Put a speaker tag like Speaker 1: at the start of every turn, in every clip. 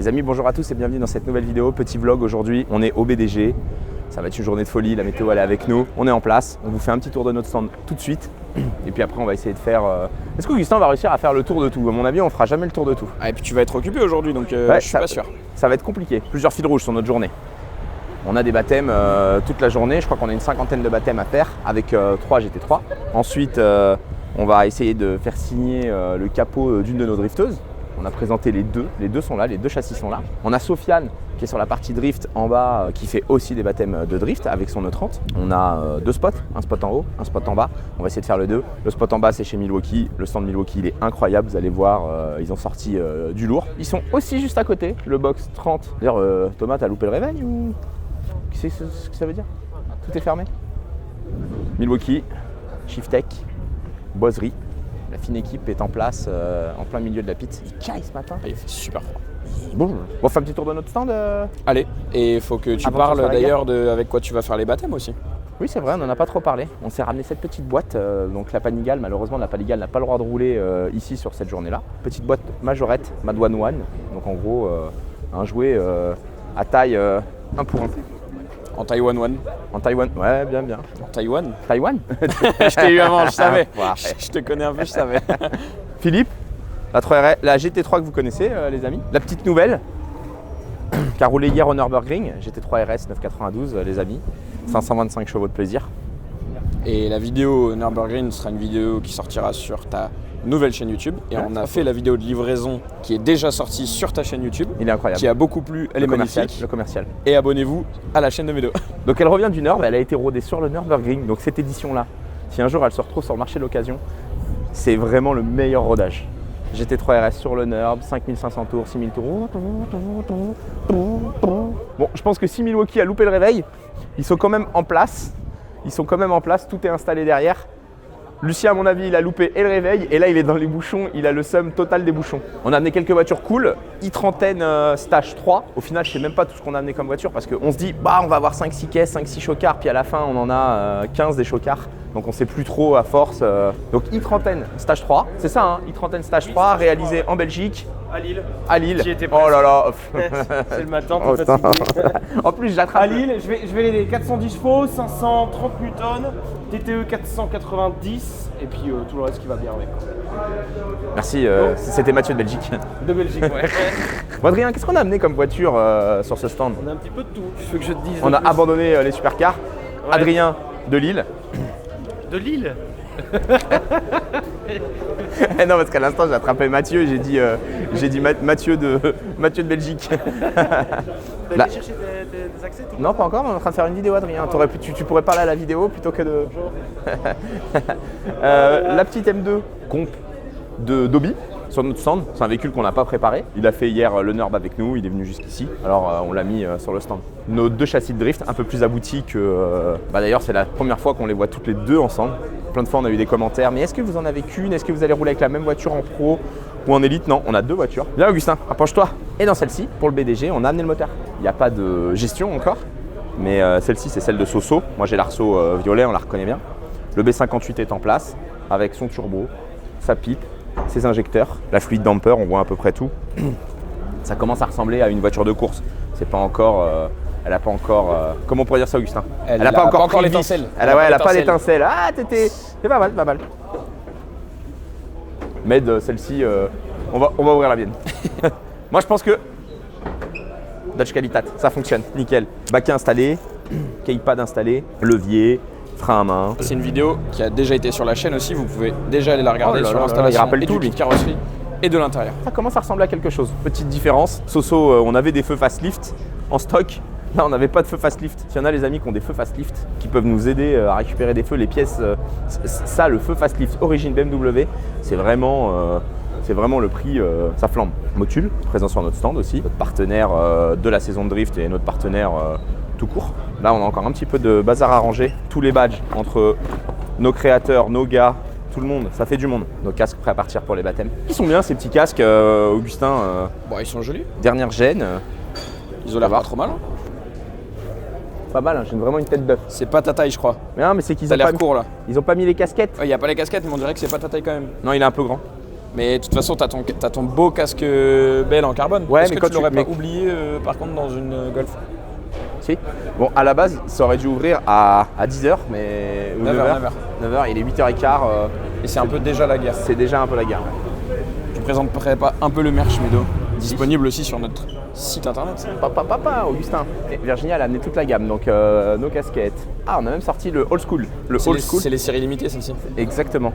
Speaker 1: Les amis, bonjour à tous et bienvenue dans cette nouvelle vidéo. Petit vlog aujourd'hui, on est au BDG. Ça va être une journée de folie, la météo elle est avec nous. On est en place, on vous fait un petit tour de notre stand tout de suite. Et puis après on va essayer de faire... Est-ce qu'Augustin va réussir à faire le tour de tout? À mon avis on fera jamais le tour de tout.
Speaker 2: Ah, et puis tu vas être occupé aujourd'hui donc
Speaker 1: Ouais,
Speaker 2: je suis pas sûr.
Speaker 1: Ça va être compliqué, plusieurs fils rouges sur notre journée. On a des baptêmes toute la journée, je crois qu'on a une cinquantaine de baptêmes à faire avec 3 GT3. Ensuite on va essayer de faire signer le capot d'une de nos drifteuses. On a présenté les deux sont là, les deux châssis sont là. On a Sofiane qui est sur la partie drift en bas, qui fait aussi des baptêmes de drift avec son E30. On a deux spots, un spot en haut, un spot en bas. On va essayer de faire les deux. Le spot en bas c'est chez Milwaukee. Le stand Milwaukee il est incroyable, vous allez voir, ils ont sorti du lourd. Ils sont aussi juste à côté, le box 30. D'ailleurs Thomas, t'as loupé le réveil ou qu'est-ce que ça veut dire? Tout est fermé. Milwaukee, Shiftech, Boiserie. La fine équipe est en place en plein milieu de la piste. Il caille ce matin.
Speaker 2: Ah, il fait super froid.
Speaker 1: Bon, on fait un petit tour de notre stand.
Speaker 2: Allez, et il faut que tu parles d'ailleurs avec quoi tu vas faire les baptêmes aussi.
Speaker 1: Oui, c'est vrai, on n'en a pas trop parlé. On s'est ramené cette petite boîte. Donc la Panigale, malheureusement, la Panigale n'a pas le droit de rouler ici sur cette journée-là. Petite boîte majorette, Mad One One. Donc en gros, un jouet à taille 1 pour 1.
Speaker 2: En Taïwan One.
Speaker 1: En Taïwan, ouais, bien.
Speaker 2: En Taïwan.
Speaker 1: Taïwan.
Speaker 2: Je t'ai eu avant, je savais.
Speaker 1: Ouais.
Speaker 2: Je te connais un peu, je savais.
Speaker 1: Philippe, la GT3 que vous connaissez, les amis. La petite nouvelle qui a roulé hier au Nürburgring, GT3 RS 992, les amis. 525 chevaux de plaisir.
Speaker 2: Et la vidéo Nürburgring sera une vidéo qui sortira sur ta nouvelle chaîne YouTube. Et on a fait la vidéo de livraison qui est déjà sortie sur ta chaîne YouTube.
Speaker 1: Il est incroyable.
Speaker 2: Qui a beaucoup plu, elle est magnifique.
Speaker 1: Le commercial.
Speaker 2: Et abonnez-vous à la chaîne de Médo.
Speaker 1: Donc elle revient du Nord, elle a été rodée sur le Nürburgring. Donc cette édition-là, si un jour elle se retrouve sur le marché de l'occasion, c'est vraiment le meilleur rodage. GT3 RS sur le Nürb, 5500 tours, 6000 tours. Bon, je pense que si Milwaukee a loupé le réveil, ils sont quand même en place. Tout est installé derrière. Lucien, à mon avis, il a loupé et le réveil, et là il est dans les bouchons, il a le seum total des bouchons. On a amené quelques voitures cool, i30N Stage 3. Au final, je sais même pas tout ce qu'on a amené comme voiture parce qu'on se dit, bah on va avoir 5-6 caisses, 5-6 chocards, puis à la fin on en a 15 des chocards. Donc on sait plus trop à force. Donc i30N Stage 3, c'est ça, hein, i30N Stage 3, réalisé en Belgique.
Speaker 3: À Lille.
Speaker 1: J'y
Speaker 3: étais
Speaker 1: oh là là.
Speaker 3: C'est le matin,
Speaker 1: Oh,
Speaker 3: t'es fatigué.
Speaker 1: En plus, j'attrape.
Speaker 3: À Lille, je vais les 410 chevaux, 530 newtons, TTE 490 et puis tout le reste qui va bien avec.
Speaker 1: Merci, c'était Mathieu de Belgique.
Speaker 3: De Belgique, ouais.
Speaker 1: Bon, Adrien, qu'est-ce qu'on a amené comme voiture sur ce stand?
Speaker 3: On a un petit peu de tout. Tu veux que je te dise?
Speaker 1: On a abandonné les supercars.
Speaker 3: Ouais.
Speaker 1: Adrien de Lille.
Speaker 3: De Lille.
Speaker 1: Non, parce qu'à l'instant j'ai attrapé Mathieu, j'ai dit Mathieu de Belgique.
Speaker 3: T'as allé chercher des accès tout?
Speaker 1: Non, pas encore, on est en train de faire une vidéo, Adrien. Tu pourrais parler à la vidéo plutôt que de. La petite M2 comp de Dobby sur notre stand. C'est un véhicule qu'on n'a pas préparé. Il a fait hier le Nürb avec nous, il est venu jusqu'ici. Alors on l'a mis sur le stand. Nos deux châssis de drift un peu plus aboutis que. D'ailleurs, c'est la première fois qu'on les voit toutes les deux ensemble. Plein de fois on a eu des commentaires, mais est-ce que vous en avez qu'une? Est-ce que vous allez rouler avec la même voiture en pro ou en élite? Non, on a deux voitures. Viens Augustin, approche-toi. Et dans celle-ci, pour le BDG, on a amené le moteur. Il n'y a pas de gestion encore, mais celle-ci c'est celle de Soso. Moi j'ai l'arceau violet, on la reconnaît bien. Le B58 est en place avec son turbo, sa pipe, ses injecteurs, la fluide damper, on voit à peu près tout. Ça commence à ressembler à une voiture de course. C'est pas encore... elle n'a pas encore... comment on pourrait dire ça, Augustin?
Speaker 2: Elle n'a pas encore l'étincelle.
Speaker 1: Elle n'a pas l'étincelle. Ah, c'est pas mal, pas mal. Med, celle-ci, on va ouvrir la mienne. Moi, je pense que Dodge Qualitat, ça fonctionne, nickel. Baquet installé, keypad installé, levier, frein à main.
Speaker 2: C'est une vidéo qui a déjà été sur la chaîne aussi, vous pouvez déjà aller la regarder sur l'installation
Speaker 1: il rappelle tout,
Speaker 2: du kit
Speaker 1: lui.
Speaker 2: carrosserie et de l'intérieur.
Speaker 1: Ça commence à ressembler à quelque chose. Petite différence, Soso, on avait des feux facelift en stock. Là, on n'avait pas de feu facelift. S'il y en a les amis qui ont des feux facelift, qui peuvent nous aider à récupérer des feux, les pièces, ça, le feu facelift origine BMW, c'est vraiment le prix, ça flambe. Motul, présent sur notre stand aussi, notre partenaire de la saison de drift et notre partenaire tout court. Là, on a encore un petit peu de bazar à ranger. Tous les badges entre nos créateurs, nos gars, tout le monde, ça fait du monde. Nos casques prêts à partir pour les baptêmes. Ils sont bien ces petits casques, Augustin.
Speaker 2: Bon, ils sont jolis.
Speaker 1: Dernière gêne.
Speaker 2: Ils ont l'air pas trop mal. Hein.
Speaker 1: Pas mal, hein, j'ai vraiment une tête d'œuf.
Speaker 2: C'est pas ta taille, je crois.
Speaker 1: Mais non, mais c'est qu'ils
Speaker 2: T'as
Speaker 1: ont
Speaker 2: l'air
Speaker 1: pas
Speaker 2: court là.
Speaker 1: Ils ont pas mis les casquettes.
Speaker 2: Il n'y a pas les casquettes, mais on dirait que c'est pas ta taille quand même.
Speaker 1: Non, il est un peu grand.
Speaker 2: Mais de toute façon, t'as ton beau casque Bell en carbone.
Speaker 1: Ouais,
Speaker 2: Est-ce
Speaker 1: mais
Speaker 2: que
Speaker 1: quand
Speaker 2: tu l'aurais
Speaker 1: tu- mais-
Speaker 2: pas oublié par contre dans une Golf?
Speaker 1: Si. Bon, à la base, ça aurait dû ouvrir à 10h, mais
Speaker 2: 9h.
Speaker 1: 9h, il est 8h15.
Speaker 2: Et c'est un peu déjà la guerre.
Speaker 1: C'est déjà un peu la guerre.
Speaker 2: Tu présenterais pas un peu le merch Medo? Disponible aussi sur notre site internet.
Speaker 1: Papa, Augustin. Et Virginia, elle a amené toute la gamme, donc nos casquettes. Ah, on a même sorti le old school. Le old school.
Speaker 2: C'est les séries limitées, celle-ci.
Speaker 1: Exactement.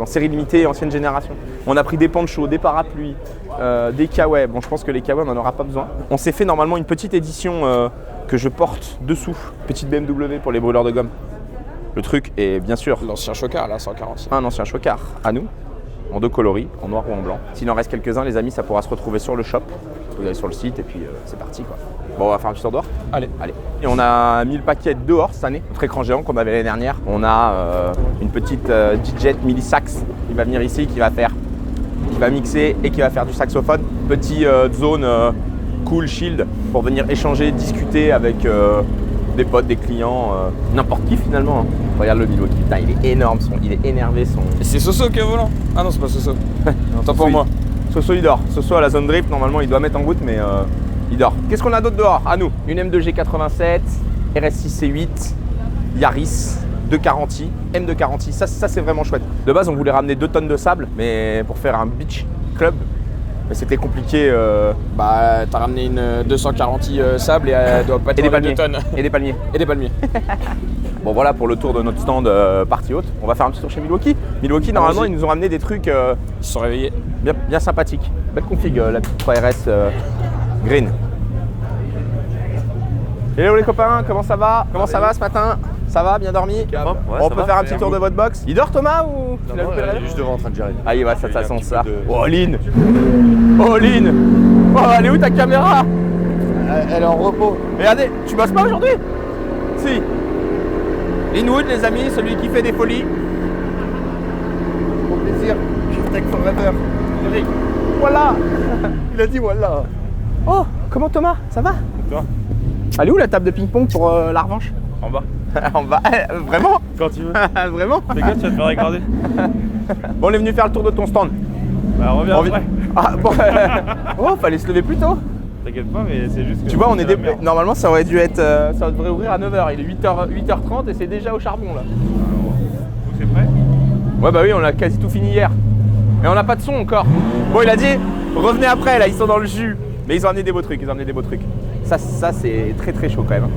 Speaker 1: Série limitée, ancienne génération. On a pris des ponchos, des parapluies, des kawaii. Bon, je pense que les kawaii, on n'en aura pas besoin. On s'est fait normalement une petite édition que je porte dessous. Petite BMW pour les brûleurs de gomme. Le truc est bien sûr
Speaker 2: L'ancien chocard, là, 140.
Speaker 1: un ancien chocard à nous, en deux coloris, en noir ou en blanc. S'il en reste quelques-uns, les amis, ça pourra se retrouver sur le shop. Vous allez sur le site et puis c'est parti quoi. Bon, on va faire un petit tour dehors.
Speaker 2: Allez.
Speaker 1: Et on a mis le paquet dehors cette année, notre écran géant qu'on avait l'année dernière. On a une petite DJ Millisax qui va venir ici, qui va mixer et qui va faire du saxophone. Petite zone cool, shield, pour venir échanger, discuter avec des potes, des clients, n'importe qui finalement. Hein. Regarde le Milwaukee, putain, il est énorme, il est énervé son.
Speaker 2: Et c'est Soso qui est au volant? Ah non, c'est pas Soso. Tant pour moi.
Speaker 1: Soso il dort. Soso à la zone drip, normalement il doit mettre en route, mais il dort. Qu'est-ce qu'on a d'autre dehors? À nous, une M2G87, RS6C8, Yaris, 240i, M240i, ça c'est vraiment chouette. De base on voulait ramener 2 tonnes de sable, mais pour faire un beach club, mais c'était compliqué.
Speaker 2: Bah, t'as ramené une 240i sable et elle doit pas être
Speaker 1: Et des
Speaker 2: dans les
Speaker 1: palmiers.
Speaker 2: 2 tonnes.
Speaker 1: Et des palmiers.
Speaker 2: Et des palmiers.
Speaker 1: Bon voilà pour le tour de notre stand partie haute. On va faire un petit tour chez Milwaukee. Milwaukee normalement
Speaker 2: Allons-y.
Speaker 1: ils nous ont ramené des trucs
Speaker 2: Ils se sont réveillés.
Speaker 1: bien sympathiques. Belle config la petite 3RS green. Hello les copains, comment ça va? Comment ça va ce matin? Ça va, bien dormi? On peut faire un petit tour de votre box? Il dort Thomas ou tu l'as loupé le réveil?
Speaker 4: Juste devant en train de gérer.
Speaker 1: Ah il va ça sent ça.
Speaker 4: peu de-
Speaker 1: Oh Lynn! Oh Lynn! Oh elle est où ta caméra?
Speaker 4: Elle est en repos.
Speaker 1: Regardez, tu bosses pas aujourd'hui? Si. Linwood les amis, celui qui fait des folies.
Speaker 4: Au plaisir. Tech Forever.
Speaker 1: Eric. Voilà.
Speaker 4: Il a dit voilà.
Speaker 1: Oh, comment Thomas? Ça va?
Speaker 4: Toi?
Speaker 1: Elle est où la table de ping-pong pour la revanche?
Speaker 4: En bas.
Speaker 1: En bas. Vraiment?
Speaker 4: Quand tu veux.
Speaker 1: Vraiment?
Speaker 4: Les gars, tu vas te faire regarder.
Speaker 1: Bon, on est venu faire le tour de ton stand.
Speaker 4: Bah, reviens
Speaker 1: Envie-
Speaker 4: après.
Speaker 1: Ah bon. Oh, fallait se lever plus tôt.
Speaker 4: T'inquiète pas, mais c'est juste que.
Speaker 1: Tu vois, on est
Speaker 4: la merde.
Speaker 1: normalement ça aurait dû être ça devrait ouvrir à 9h. Il est 8h30 et c'est déjà au charbon là.
Speaker 4: Donc c'est prêt?
Speaker 1: Ouais bah oui, on a quasi tout fini hier. Mais on n'a pas de son encore. Bon, il a dit revenez après là, ils sont dans le jus. Mais ils ont amené des beaux trucs, Ça c'est très très chaud quand même.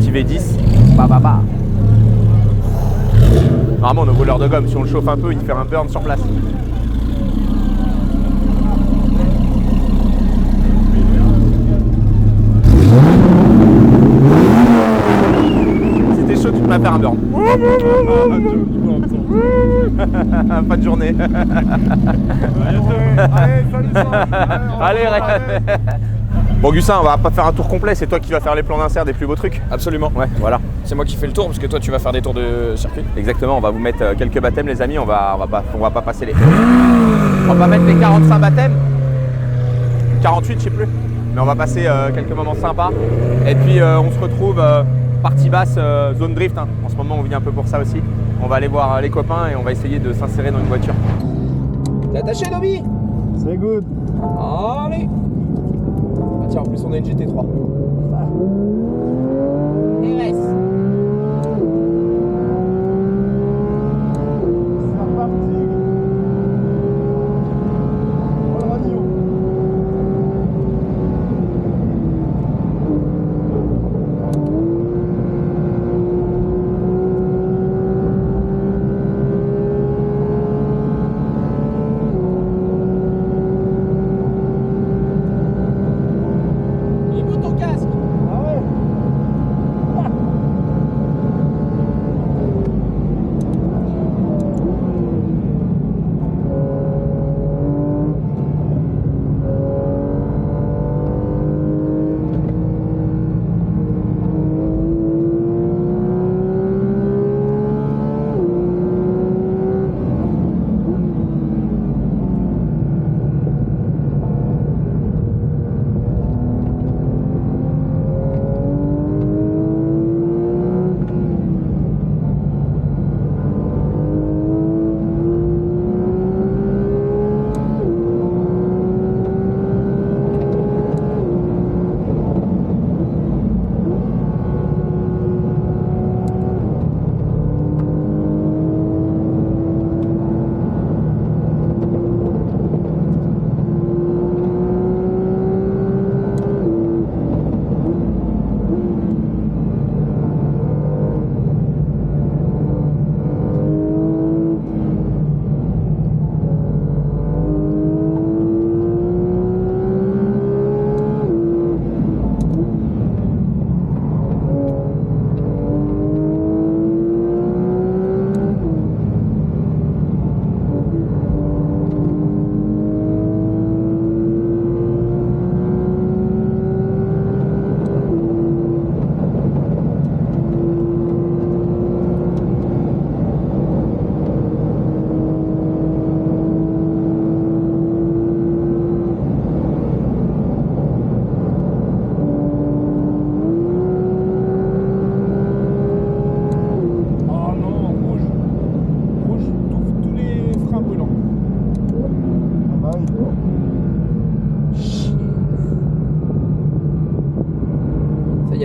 Speaker 1: Petit V10. Bah. Normalement nos voleurs de gomme, si on le chauffe un peu, il fait un burn sur place. Si t'es chaud, tu peux faire un burn. Pas de journée.
Speaker 4: Allez, salut ça.
Speaker 1: Allez, Bon, Gussin, on va pas faire un tour complet, c'est toi qui vas faire les plans d'insert des plus beaux trucs.
Speaker 2: Absolument.
Speaker 1: Ouais, voilà.
Speaker 2: C'est moi qui fais le tour parce que toi tu vas faire des tours de circuit.
Speaker 1: Exactement, on va vous mettre quelques baptêmes, les amis. On va pas passer les. On va mettre les 45 baptêmes. 48, je sais plus. Mais on va passer quelques moments sympas. Et puis on se retrouve partie basse, zone drift. Hein. En ce moment, on vient un peu pour ça aussi. On va aller voir les copains et on va essayer de s'insérer dans une voiture. T'es attaché, Dobby?
Speaker 4: C'est good.
Speaker 1: Allez. Ah tiens, en plus on a une GT3. RS.
Speaker 4: C'est reparti. Oh le radio.
Speaker 1: Il est beau ton casque.
Speaker 4: Ah ouais.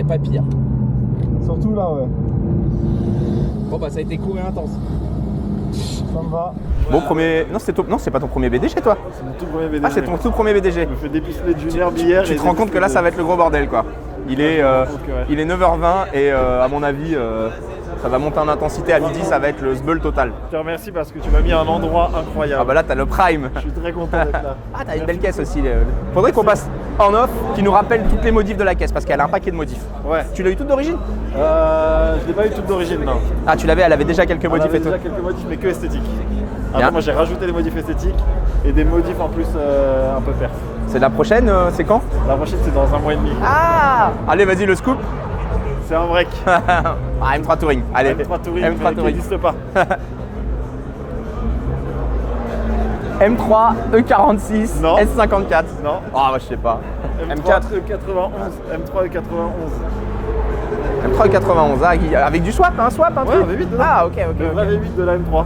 Speaker 1: a pas pire.
Speaker 4: Surtout là, ouais.
Speaker 1: Bon bah ça a été court et intense.
Speaker 4: Ça me va.
Speaker 1: Bon premier... Non c'est pas ton premier BDG toi.
Speaker 4: C'est mon tout premier BDG.
Speaker 1: Ah c'est ton tout premier BDG.
Speaker 4: Je me fais dépiceler de Junior hier.
Speaker 1: Tu te rends compte que là ça va être le gros bordel quoi. Il est 9h20 et à mon avis ça va monter en intensité à midi, ça va être le sbeul total.
Speaker 4: Je te remercie parce que tu m'as mis à un endroit incroyable.
Speaker 1: Ah bah là t'as le prime.
Speaker 4: Je suis très content d'être là.
Speaker 1: Ah t'as une belle caisse aussi. Faudrait qu'on passe en off qui nous rappelle toutes les modifs de la caisse parce qu'elle a un paquet de modifs.
Speaker 4: Ouais.
Speaker 1: Tu l'as eu toute d'origine?
Speaker 4: Je l'ai pas eu toute d'origine, non.
Speaker 1: Ah tu l'avais, elle avait déjà quelques
Speaker 4: On
Speaker 1: modifs
Speaker 4: avait
Speaker 1: et tout.
Speaker 4: déjà quelques modifs mais que esthétiques.
Speaker 1: Bien.
Speaker 4: Après moi j'ai rajouté des modifs esthétiques et des modifs en plus un peu perf.
Speaker 1: C'est la prochaine, c'est quand?
Speaker 4: La prochaine c'est dans un mois et demi.
Speaker 1: Ah allez vas-y le scoop.
Speaker 4: C'est un break.
Speaker 1: Ah, M3 Touring, allez.
Speaker 4: M3 Touring,
Speaker 1: M3
Speaker 4: mais qui
Speaker 1: Touring.
Speaker 4: n'existe pas.
Speaker 1: M3 E46
Speaker 4: Non.
Speaker 1: S54.
Speaker 4: Non.
Speaker 1: Ah moi je sais pas.
Speaker 4: M4 E91. M3 E91.
Speaker 1: M3 E91, avec du swap, un swap, un
Speaker 4: Ouais,
Speaker 1: truc.
Speaker 4: un V8 dedans.
Speaker 1: Ah ok.
Speaker 4: Le vrai V8 de la M3.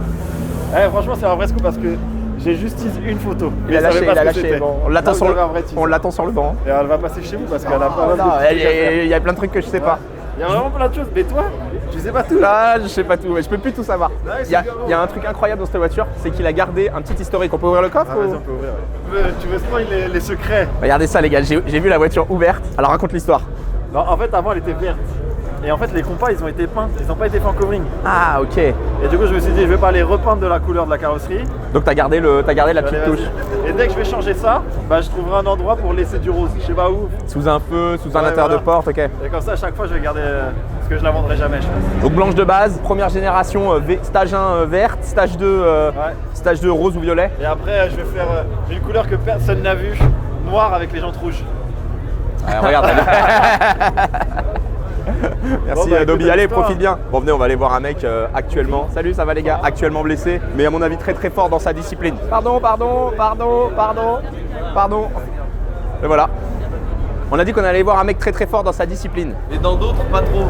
Speaker 4: Franchement c'est un vrai scoop parce que j'ai juste une photo.
Speaker 1: Il a
Speaker 4: je savais
Speaker 1: lâché,
Speaker 4: pas
Speaker 1: il a
Speaker 4: ce que
Speaker 1: lâché.
Speaker 4: c'était.
Speaker 1: Bon, on l'attend
Speaker 4: Là,
Speaker 1: sur
Speaker 4: vous
Speaker 1: le,
Speaker 4: avez un vrai teaser.
Speaker 1: on l'attend sur le banc.
Speaker 4: Et elle va passer chez vous parce qu'elle a pas mal de
Speaker 1: Non,
Speaker 4: trucs à faire.
Speaker 1: il y a plein de trucs que je sais pas.
Speaker 4: Il y a vraiment plein de choses, mais toi, tu sais pas tout.
Speaker 1: Ah, je sais pas tout, mais je peux plus tout savoir.
Speaker 4: Ouais,
Speaker 1: Il y a,
Speaker 4: c'est
Speaker 1: il y a un truc incroyable dans cette voiture, c'est qu'il a gardé un petit historique. On peut ouvrir le coffre
Speaker 4: Ah,
Speaker 1: ou...
Speaker 4: vas-y, on peut ouvrir. Ouais. Tu veux spoil les secrets?
Speaker 1: Regardez ça les gars, j'ai vu la voiture ouverte. Alors raconte l'histoire.
Speaker 4: Non, en fait, avant, elle était verte. Et en fait, les compas, ils ont été peints. Ils n'ont pas été faits en covering.
Speaker 1: Ah ok.
Speaker 4: Et du coup, je me suis dit, je vais pas les repeindre de la couleur de la carrosserie.
Speaker 1: Donc t'as gardé la petite
Speaker 4: Allez,
Speaker 1: touche.
Speaker 4: vas-y. Et dès que je vais changer ça, bah, je trouverai un endroit pour laisser du rose. Je sais pas où.
Speaker 1: Sous un feu, sous un
Speaker 4: Ouais,
Speaker 1: intérieur
Speaker 4: voilà.
Speaker 1: de porte, ok.
Speaker 4: Et comme ça, à chaque fois, je vais garder. Parce que je la vendrai jamais, je pense.
Speaker 1: Donc blanche de base, première génération, stage 1 verte, stage 2, stage 2 rose ou violet.
Speaker 4: Et après, je vais faire une couleur que personne n'a vue, noire avec les jantes rouges.
Speaker 1: Ouais, regarde. Merci
Speaker 4: Bon, bah,
Speaker 1: Adobe,
Speaker 4: écoute,
Speaker 1: allez
Speaker 4: l'histoire.
Speaker 1: profite bien. Bon venez on va aller voir un mec actuellement. Salut ça va les gars, actuellement blessé, mais à mon avis très très fort dans sa discipline. Pardon. Et voilà. On a dit qu'on allait voir un mec très très fort dans sa discipline.
Speaker 5: Et dans d'autres, pas trop.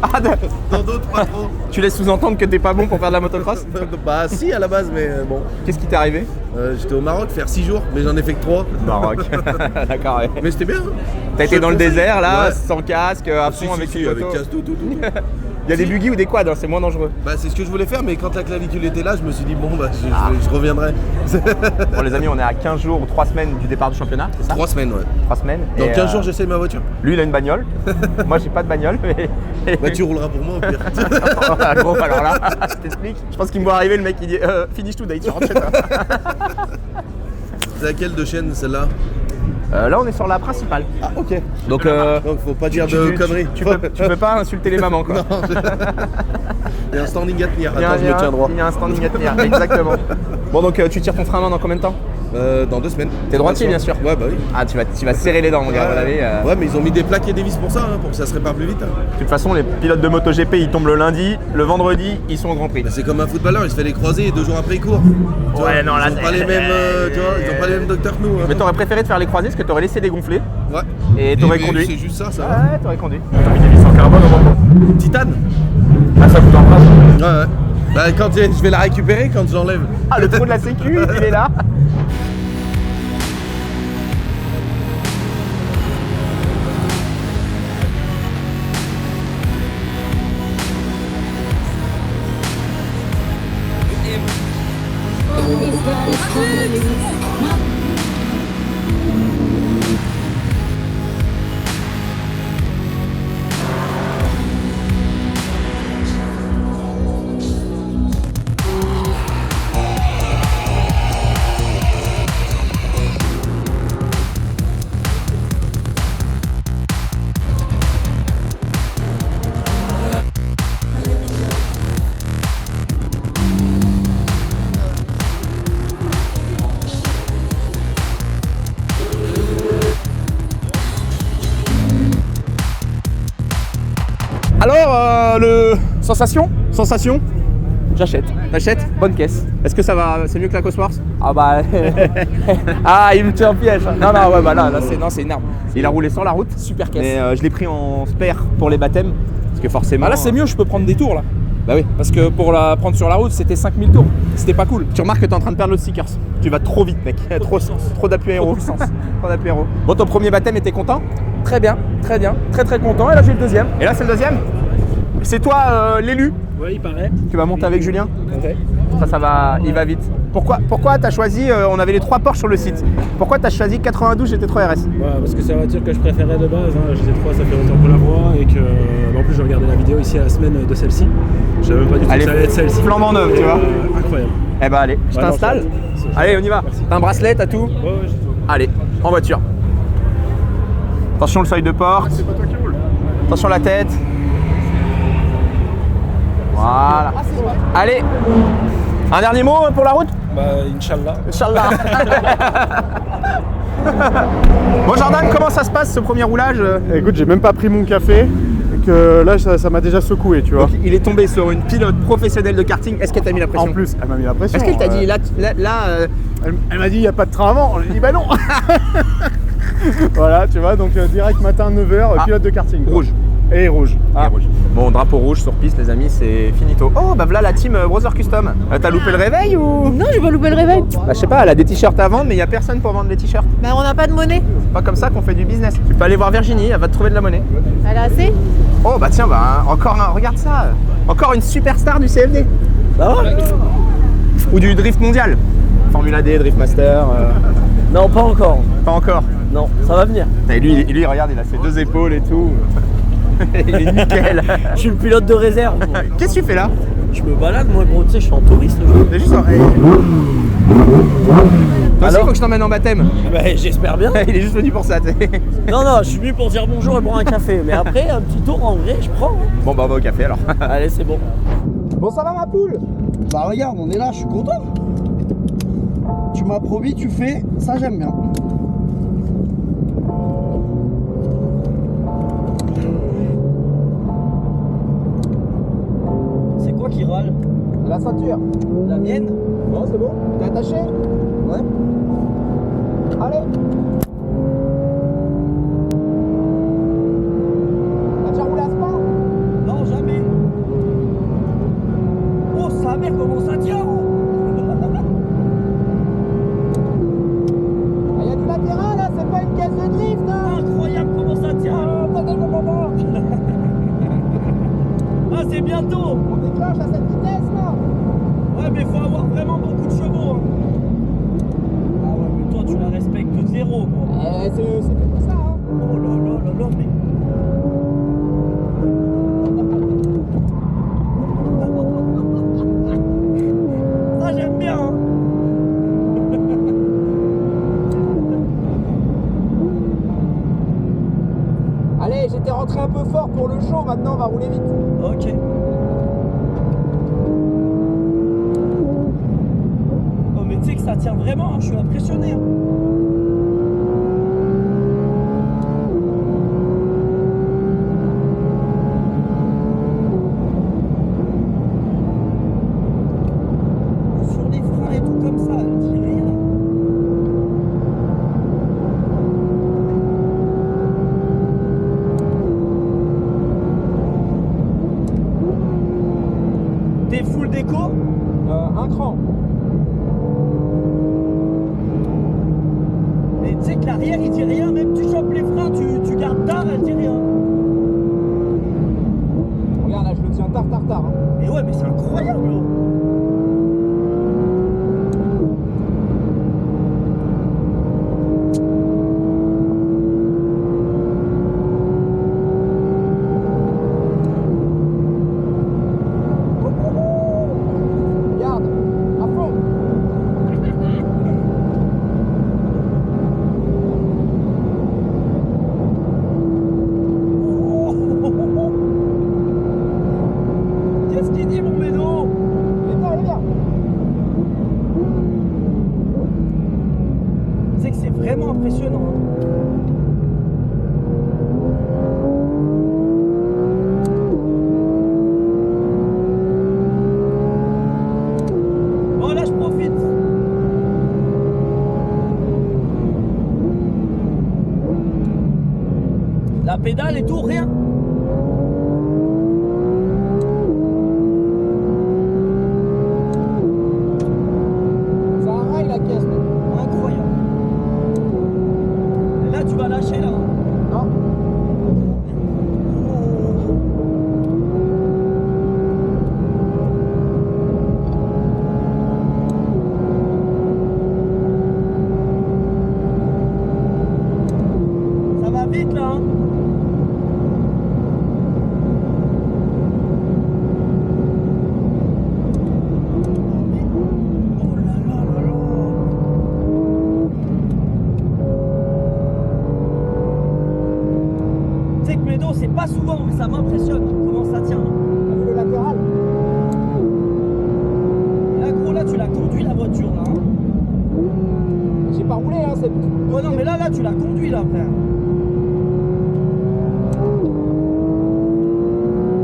Speaker 1: Ah,
Speaker 5: Dans d'autres, pas trop.
Speaker 1: tu laisses sous-entendre que t'es pas bon pour faire de la motocross?
Speaker 5: Bah si à la base, mais bon.
Speaker 1: Qu'est-ce qui t'est arrivé?
Speaker 5: J'étais au Maroc faire 6 jours, mais j'en ai fait que 3.
Speaker 1: Maroc. D'accord ouais.
Speaker 5: Mais c'était bien. Hein.
Speaker 1: T'as été
Speaker 5: Je
Speaker 1: dans le
Speaker 5: conseille.
Speaker 1: désert là,
Speaker 5: Ouais.
Speaker 1: sans casque, à
Speaker 5: Si,
Speaker 1: fond
Speaker 5: si,
Speaker 1: avec
Speaker 5: si,
Speaker 1: une
Speaker 5: avec
Speaker 1: moto.
Speaker 5: casse tout.
Speaker 1: Il y a des buggy ou des quads, hein, c'est moins dangereux.
Speaker 5: Bah c'est ce que je voulais faire, mais quand la clavicule était là, je me suis dit bon bah je reviendrai.
Speaker 1: Bon les amis, on est à 15 jours ou 3 semaines du départ du championnat, c'est ça?
Speaker 5: 3 semaines, ouais.
Speaker 1: 3 semaines.
Speaker 5: Dans
Speaker 1: Et,
Speaker 5: 15 jours, j'essaye ma voiture.
Speaker 1: Lui il a une bagnole, moi j'ai pas de bagnole. Mais...
Speaker 5: Bah tu rouleras pour moi au pire.
Speaker 1: Ah, gros, alors là, je t'explique. Je pense qu'il me voit arriver, le mec il dit finish today, tu rentres chez toi.
Speaker 5: C'est laquelle de chaîne celle-là?
Speaker 1: Là on est sur la principale.
Speaker 5: Ah ok.
Speaker 1: Donc
Speaker 5: Donc faut pas dire de conneries.
Speaker 1: tu peux pas insulter les mamans quoi.
Speaker 5: Il y a un standing à tenir.
Speaker 1: Il y a un-
Speaker 5: Attends, je me tiens droit.
Speaker 1: Il y a un standing à tenir, exactement. Bon donc tu tires ton frein à main dans combien de temps?
Speaker 5: Dans 2 semaines.
Speaker 1: T'es droitier, bien sûr.
Speaker 5: Ouais bah oui.
Speaker 1: Ah tu vas serrer les dents mon gars, à mon avis,
Speaker 5: Ouais mais ils ont mis des plaques et des vis pour ça, hein, pour que ça se répare plus vite. Hein.
Speaker 1: De toute façon les pilotes de MotoGP ils tombent le lundi, le vendredi ils sont au Grand Prix.
Speaker 5: Bah, c'est comme un footballeur, il se fait les croisés et 2 jours après il court. Tu vois,
Speaker 1: non, là,
Speaker 5: ils ont pas les mêmes, tu vois, ils ont pas les mêmes docteurs que nous. Hein.
Speaker 1: Mais t'aurais préféré te faire les croisés parce que t'aurais laissé dégonfler
Speaker 5: Ouais.
Speaker 1: et t'aurais
Speaker 5: mais
Speaker 1: conduit.
Speaker 5: C'est juste ça, ça. va.
Speaker 1: Ouais, t'aurais conduit. T'as mis des vis en carbone au moment.
Speaker 5: Titane.
Speaker 1: Ah, ça coûte en place.
Speaker 5: Ouais, ouais. Bah, quand je vais la récupérer quand j'enlève.
Speaker 1: Ah, le trou de la sécu, il est là. Alors, le sensation? J'achète. T'achètes? Bonne caisse. Est-ce que ça va? C'est mieux que la Cosworth? Ah bah. Ah, il me tient en piège. Non, ouais, bah là c'est énorme. Il a roulé sans la route. Super caisse. Mais je l'ai pris en spare pour les baptêmes. Parce que forcément.
Speaker 3: Ah là c'est mieux, je peux prendre des tours là.
Speaker 1: Bah oui.
Speaker 3: Parce que pour la prendre sur la route, c'était 5000 tours. C'était pas cool.
Speaker 1: Tu remarques que t'es en train de perdre le stickers. Tu vas trop vite, mec. Trop d'appui aéro. Trop d'appui aéro. Bon, ton premier baptême, était content? Très bien, très bien. Très très content. Et là, j'ai le deuxième. Et là, c'est le deuxième. C'est toi l'élu
Speaker 4: Ouais, il paraît.
Speaker 1: qui va monter avec Julien.
Speaker 4: Ok.
Speaker 1: Ça va, il va vite. Pourquoi t'as choisi, on avait les 3 Porsche sur le site. Pourquoi t'as choisi 92 GT3 RS?
Speaker 4: Ouais, parce que c'est la voiture que je préférais de base. Hein. GT3, ça fait longtemps qu'on la voit et que. En plus, j'ai regardé la vidéo ici à la semaine de celle-ci. Je savais même pas du tout que ça allait être celle-ci.
Speaker 1: Flambant neuve,
Speaker 4: Et,
Speaker 1: tu vois.
Speaker 4: Incroyable.
Speaker 1: Eh ben allez, je
Speaker 4: Ouais, non,
Speaker 1: t'installe.
Speaker 4: c'est-
Speaker 1: Allez, on y va.
Speaker 4: Merci.
Speaker 1: T'as un bracelet, t'as tout.
Speaker 4: Ouais, j'ai tout.
Speaker 1: Allez, en voiture. Attention le seuil de porte.
Speaker 4: C'est pas toi qui roule.
Speaker 1: Attention la tête. Voilà. Allez. Un dernier mot pour la route?
Speaker 4: Bah, Inch'Allah.
Speaker 1: Inch'Allah. Bon Jordan, comment ça se passe ce premier roulage?
Speaker 6: Écoute, j'ai même pas pris mon café, et que là ça m'a déjà secoué, tu vois.
Speaker 1: Donc, il est tombé sur une pilote professionnelle de karting. Est-ce qu'elle t'a mis la pression?
Speaker 6: En plus, elle m'a mis la pression.
Speaker 1: Est-ce qu'elle t'a dit là,
Speaker 6: Elle m'a dit il n'y a pas de train avant. J'ai dit bah non. Voilà, tu vois, donc direct matin 9h,
Speaker 1: Ah.
Speaker 6: pilote de karting. quoi.
Speaker 1: Rouge.
Speaker 6: Et rouge.
Speaker 1: Ah. Rouge. Bon, drapeau rouge sur piste, les amis, c'est finito. Oh, bah voilà la team Brother Custom. T'as loupé le réveil ou?
Speaker 7: Non, j'ai pas loupé le réveil.
Speaker 1: Bah, je sais pas, elle a des t-shirts à vendre, mais il y a personne pour vendre les t-shirts.
Speaker 7: Bah, on n'a pas de monnaie.
Speaker 1: C'est pas comme ça qu'on fait du business. Tu peux aller voir Virginie, elle va te trouver de la monnaie.
Speaker 7: Elle a assez?
Speaker 1: Oh, bah tiens, bah encore un, regarde ça. Encore une superstar du CFD.
Speaker 8: Bah ouais.
Speaker 1: Ou du drift mondial. Formula D, Drift Master.
Speaker 8: Non, pas encore.
Speaker 1: Pas encore.
Speaker 8: Non, ça va venir.
Speaker 1: Et lui, regarde, il a ses 2 épaules et tout. Il est nickel.
Speaker 8: Je suis le pilote de réserve.
Speaker 1: Qu'est-ce que tu fais là?
Speaker 8: Je me balade, moi, gros, tu sais, je suis en touriste.
Speaker 1: T'es juste en... Toi aussi, faut que je t'emmène en baptême.
Speaker 8: Bah, j'espère bien.
Speaker 1: Il est juste venu pour ça, tu sais.
Speaker 8: Non, non, je suis venu pour dire bonjour et boire un café. Mais après, un petit tour, en vrai, je prends.
Speaker 1: Bon, bah on va au café alors.
Speaker 8: Allez, c'est bon.
Speaker 1: Bon, ça va ma poule?
Speaker 9: Bah regarde, on est là, je suis content. Tu m'as promis, tu fais, ça j'aime bien.
Speaker 8: C'est quoi qui râle?
Speaker 1: La ceinture.
Speaker 8: La mienne?
Speaker 1: Bon, c'est bon? T'es attaché?
Speaker 9: Ouais.
Speaker 1: Allez. T'as déjà roulé à ce pas?
Speaker 8: Non, jamais. Oh, sa mère, comment ça tient?
Speaker 1: Il y a du latéral là, c'est pas une caisse de drift hein.
Speaker 8: Incroyable, comment ça tient? Ah, c'est bientôt.
Speaker 1: On déclenche à cette vitesse là.
Speaker 8: Ouais, mais faut avoir vraiment beaucoup de chevaux. Hein. Ah ouais, mais toi, tu la respectes zéro, quoi.
Speaker 1: C'est fait pour ça hein.
Speaker 8: Oh là là là là, mais... Ça, j'aime bien, hein.
Speaker 1: Allez, j'étais rentré un peu fort pour le show, maintenant on va rouler vite.
Speaker 8: Ok. Oh, mais tu sais que ça tient vraiment, hein. Je suis impressionné. Hein. Sur les freins et tout comme ça, elle dit rien. T'es full déco?
Speaker 1: Un cran.
Speaker 8: Mais tu sais que l'arrière il dit rien, même tu chopes les freins, tu gardes tard, elle dit rien.
Speaker 1: Regarde là, je le tiens tard. Hein.
Speaker 8: Mais ouais, mais c'est incroyable. Là.
Speaker 1: Regarde, à fond.
Speaker 8: Qu'est-ce qu'il dit mon vélo?
Speaker 1: Il est bien.
Speaker 8: Tu sais que c'est vraiment impressionnant. Hein. Bon là je profite. La pédale et tout, rien.
Speaker 1: Ça raille la caisse.
Speaker 8: Incroyable. Et là tu vas lâcher là.
Speaker 1: Non.
Speaker 8: là, frère.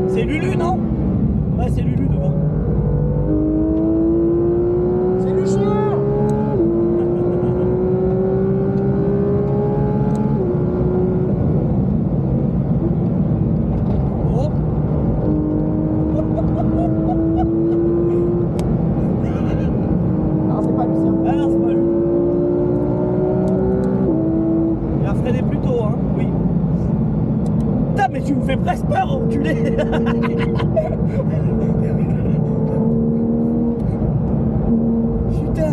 Speaker 8: C'est Lulu, non? Ouais, c'est Lulu devant.
Speaker 9: C'est le chien.
Speaker 8: Oh.
Speaker 9: Non, c'est pas Lucien.
Speaker 8: Ah non, c'est pas lui. Il a freiné plus tôt, hein. Oui. Putain, mais tu me fais presque peur, enculé. Putain.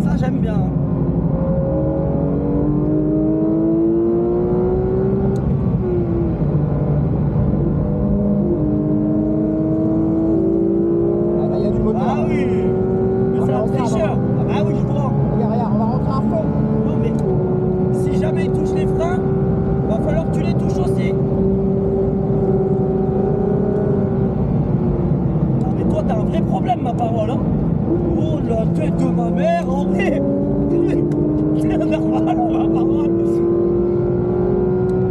Speaker 8: Ça, j'aime bien.
Speaker 9: Ah bah, il y a du moteur.
Speaker 8: Ah oui. Mais c'est un tricheur. Ah bah oui, je vois.
Speaker 9: Regarde, on va rentrer à fond.
Speaker 8: Non mais si jamais il touche les freins, va falloir que tu les touches aussi. Non mais toi t'as un vrai problème ma parole hein. Oh la tête de ma mère en vrai. C'est normal ma parole.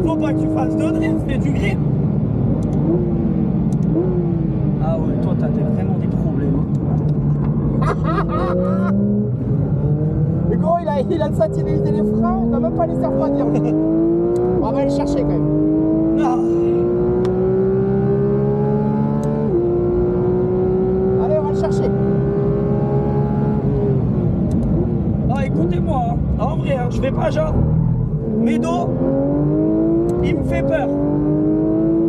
Speaker 8: Faut pas que tu fasses de drift, fais du grip. Ah ouais toi t'as vraiment des problèmes.
Speaker 9: Le gros, il a de satinisé les freins, il va même pas laisser refroidir. On va aller le chercher quand même.
Speaker 8: Ah.
Speaker 9: Allez, on va le chercher.
Speaker 8: Ah écoutez-moi, hein. En vrai, hein, je fais pas genre. Médo, il me fait peur.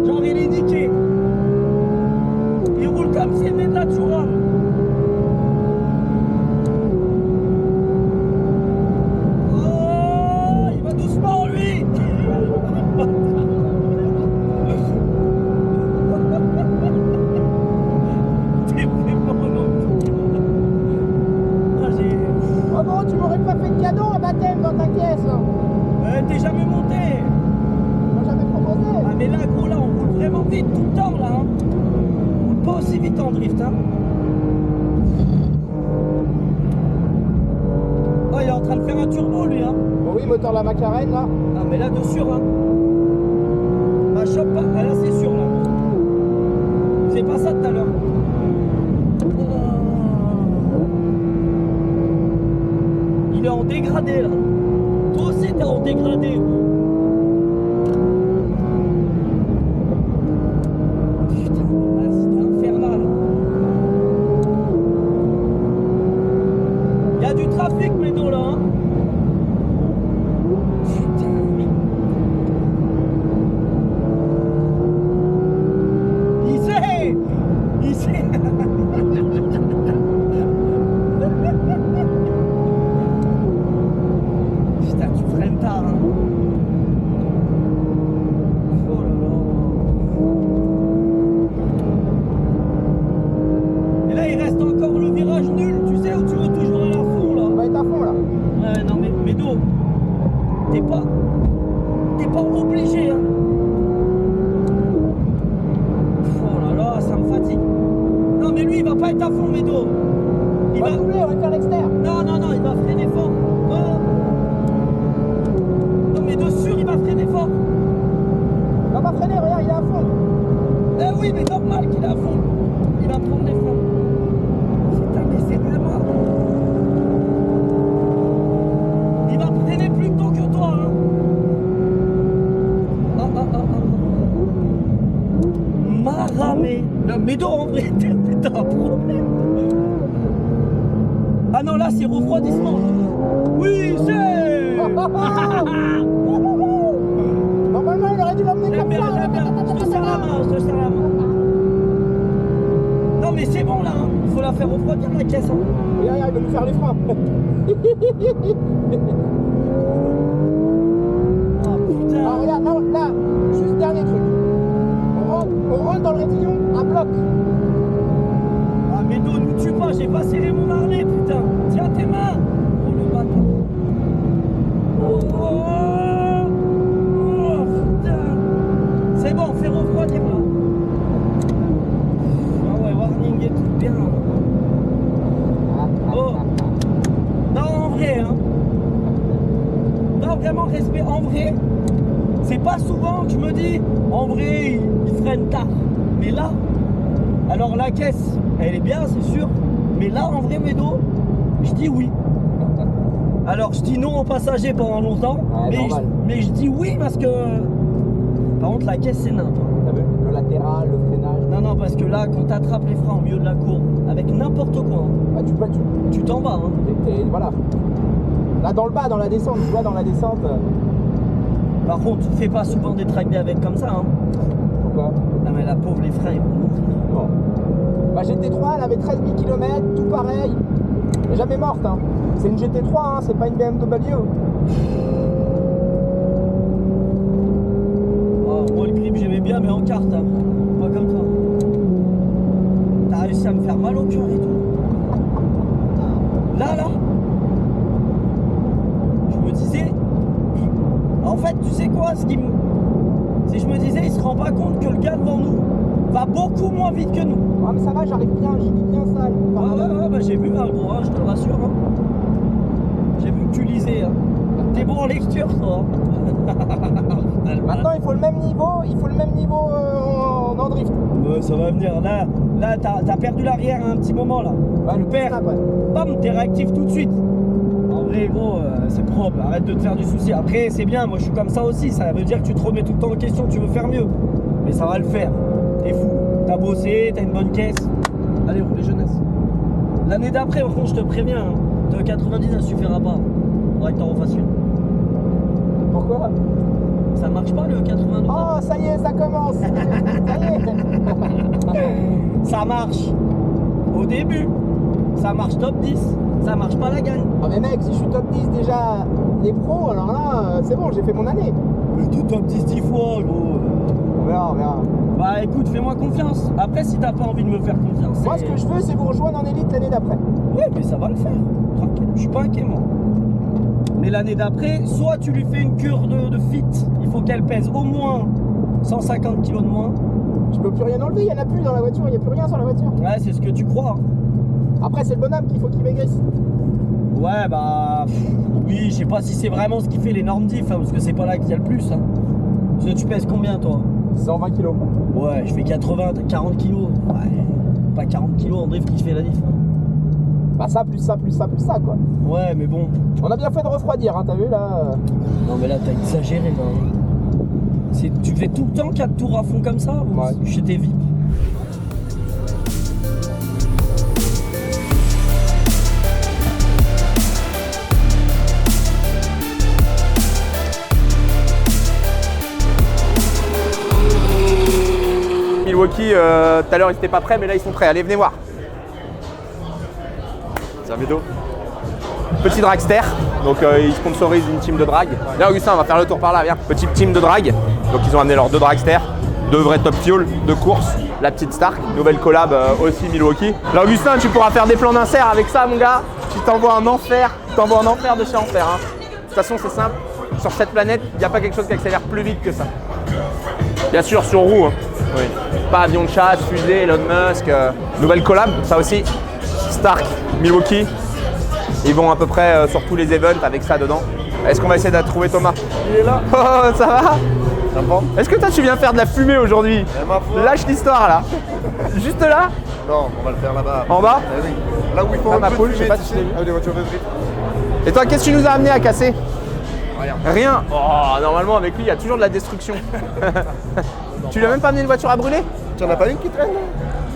Speaker 8: Genre il est niqué. Il roule comme s'il venait de la Toura. Oh, il va doucement lui. T'es vraiment non. Ah, j'ai...
Speaker 9: Oh bon, tu m'aurais pas fait de cadeau à baptême dans ta caisse.
Speaker 8: T'es jamais monté.
Speaker 9: On m'a jamais proposé.
Speaker 8: Ah mais là gros là on roule vraiment vite tout le temps là hein. On roule pas aussi vite en drift hein. Oh il est en train de faire un turbo lui hein.
Speaker 9: Bon oui, moteur la McLaren là.
Speaker 8: Ah mais là de sûr hein. Bah chope pas, ah, là c'est sûr là. C'est pas ça tout à l'heure. Il est en dégradé là. Toi aussi t'es en dégradé. Putain, là, c'était infernal. Il y a du trafic, Médo, là. Hein. Putain. Il sait. Putain, tu freines tard, hein. Oh là là. Et là, il reste encore le virage nul, tu sais, où tu veux toujours aller à fond, là.
Speaker 9: On va être à fond là.
Speaker 8: Ouais, non, mais Médo, t'es pas obligé, hein. Oh là là, ça me fatigue. Non, mais lui, il va pas être à fond, Médo. Il
Speaker 9: On va doubler, on va faire l'externe.
Speaker 8: Non, il va freiner fort. Oh. Non, mais de sûr, il va freiner fort.
Speaker 9: Il va pas freiner, regarde, il est à fond.
Speaker 8: Eh oui, mais normal qu'il est à fond. Il va prendre les freins. Putain, mais c'est vraiment... Il va freiner plus tôt que toi, hein. Maramé. Non, mais non, en vrai, t'as un problème. Ah non, là, c'est refroidissement. Oui, c'est...
Speaker 9: Normalement, il aurait dû l'emmener
Speaker 8: J'aime
Speaker 9: comme
Speaker 8: bien,
Speaker 9: ça.
Speaker 8: j'aime bien. Je te serre la main, je te serre la main. Non, mais c'est bon, là. Hein. Il faut la faire refroidir, la caisse. Hein.
Speaker 9: Regarde, il va nous faire les freins.
Speaker 8: Oh, putain.
Speaker 9: Alors regarde, là, juste dernier truc. On rentre dans le rétillon à bloc.
Speaker 8: Ah, mais ne nous tue pas, j'ai pas serré mon harnais, putain. Tiens tes mains. Oh, le bâtard. Oh, putain. C'est bon, fais refroidir là. Ah ouais, warning et tout bien. pas souvent que je me dis, en vrai, il freine tard. Mais là, alors la caisse, elle est bien, c'est sûr. Mais là, en vrai, Médo, je dis oui. Alors, je dis non aux passagers pendant longtemps.
Speaker 9: Ouais,
Speaker 8: mais je dis oui parce que... Par contre, la caisse, c'est n'importe.
Speaker 9: Le latéral, le freinage.
Speaker 8: Non, parce que là, quand t'attrapes les freins au milieu de la courbe, avec n'importe quoi,
Speaker 9: Ah,
Speaker 8: tu t'en vas. Hein.
Speaker 9: Voilà. Là, dans le bas, dans la descente, tu vois, dans la descente.
Speaker 8: Par contre, fais pas souvent des track day avec comme ça. Hein.
Speaker 9: Pourquoi?
Speaker 8: Non, mais la pauvre, les freins, ils vont mourir.
Speaker 9: Bon. Bah, GT3, elle avait 13 000 km, tout pareil. Elle est jamais morte. Hein. C'est une GT3, hein, c'est pas une BMW.
Speaker 8: Oh, moi, le grip, j'aimais bien, mais en carte. Hein. Pas comme toi. T'as réussi à me faire mal au cœur et tout. Là, je me disais, en fait, tu sais quoi, c'est que je me disais, il se rend pas compte que le gars devant nous va beaucoup moins vite que nous.
Speaker 9: Ah, mais ça va, j'arrive bien, je lis bien ça.
Speaker 8: Ouais, bah j'ai vu, hein, gros, hein, je te le rassure. Hein. J'ai vu que tu lisais. Hein. T'es bon en lecture, toi.
Speaker 9: Maintenant, il faut le même niveau en drift.
Speaker 8: Ouais, ça va venir. Là, t'as perdu l'arrière à un petit moment, là.
Speaker 9: Ouais,
Speaker 8: le père. Bam, t'es réactif tout de suite. En vrai, gros, c'est propre. Arrête de te faire du souci. Après, c'est bien. Moi, je suis comme ça aussi. Ça veut dire que tu te remets tout le temps en question. Tu veux faire mieux. Mais ça va le faire. T'es fou. T'as bossé, t'as une bonne caisse. Allez, roule les jeunesses. L'année d'après, par contre, je te préviens. Hein, de 90, ça suffira pas. Faudra que t'en refasses une.
Speaker 9: Pourquoi?
Speaker 8: Ça marche pas le 82.
Speaker 9: Oh, ça y est, ça commence. Ça y est.
Speaker 8: Ça marche au début. Ça marche top 10. Ça marche pas la gagne.
Speaker 9: Ah mais mec, si je suis top 10 déjà des pros, alors là, c'est bon, j'ai fait mon année.
Speaker 8: Mais tout top 10 10 fois, gros.
Speaker 9: On verra.
Speaker 8: Bah écoute, fais-moi confiance. Après, si t'as pas envie de me faire confiance.
Speaker 9: Moi, ce que je veux, c'est vous rejoindre en élite l'année d'après.
Speaker 8: Ouais, mais ça va le faire. Tranquille. Je suis pas inquiet, moi. Mais l'année d'après, soit tu lui fais une cure de fit. Il faut qu'elle pèse au moins 150 kg de moins.
Speaker 9: Je peux plus rien enlever, il y en a plus dans la voiture, il y a plus rien sur la voiture.
Speaker 8: Ouais, c'est ce que tu crois.
Speaker 9: Après, c'est le bonhomme qu'il faut qu'il maigrisse.
Speaker 8: Ouais, bah... oui, je sais pas si c'est vraiment ce qui fait les normes diff, hein, parce que c'est pas là qu'il y a le plus. Hein. Parce que tu pèses combien, toi?
Speaker 9: 120 kg.
Speaker 8: Ouais, je fais 40 kg. Ouais, pas 40 kg en drift qui fait la diff. Hein.
Speaker 9: Bah ça, plus ça, quoi.
Speaker 8: Ouais, mais bon.
Speaker 9: On a bien fait de refroidir, hein, t'as vu, là.
Speaker 8: Non, mais là, t'as exagéré, là. Tu fais tout le temps 4 tours à fond comme ça?
Speaker 9: Ouais.
Speaker 8: Chez tes VIP.
Speaker 1: Milwaukee, tout à l'heure ils étaient pas prêts, mais là ils sont prêts. Allez, venez voir. C'est un vélo. Petit dragster, donc ils sponsorisent une team de drag. Viens Augustin, on va faire le tour par là, viens. Petite team de drag, donc ils ont amené leurs 2 dragsters, 2 vrais top fuel de course. La petite Stark, nouvelle collab aussi Milwaukee. Là Augustin, tu pourras faire des plans d'insert avec ça mon gars. Tu t'envoies un enfer, de chez enfer. Hein. De toute façon c'est simple, sur cette planète, il n'y a pas quelque chose qui accélère plus vite que ça. Bien sûr sur roue, hein. Oui. Pas avion de chasse, fusée, Elon Musk. Nouvelle collab, ça aussi. Stark, Milwaukee. Ils vont à peu près sur tous les events avec ça dedans. Est-ce qu'on va essayer de trouver Thomas? Il est là. Oh, ça va? Est-ce que toi tu viens faire de la fumée aujourd'hui? Lâche l'histoire là. Juste là?
Speaker 5: Non, on va le faire là-bas.
Speaker 1: En bas?
Speaker 5: Eh oui. Là où il faut
Speaker 1: Ah,
Speaker 5: un
Speaker 1: ma
Speaker 5: peu
Speaker 1: poule,
Speaker 5: de
Speaker 1: je sais
Speaker 5: fumée,
Speaker 1: pas si je l'ai vu.
Speaker 5: avec des voitures de drift.
Speaker 1: Et toi, qu'est-ce que tu nous as amené à casser?
Speaker 5: Rien.
Speaker 1: Rien? Oh, normalement avec lui il y a toujours de la destruction. Tu lui as même pas amené une voiture à brûler?
Speaker 5: Tu en as pas une qui traîne?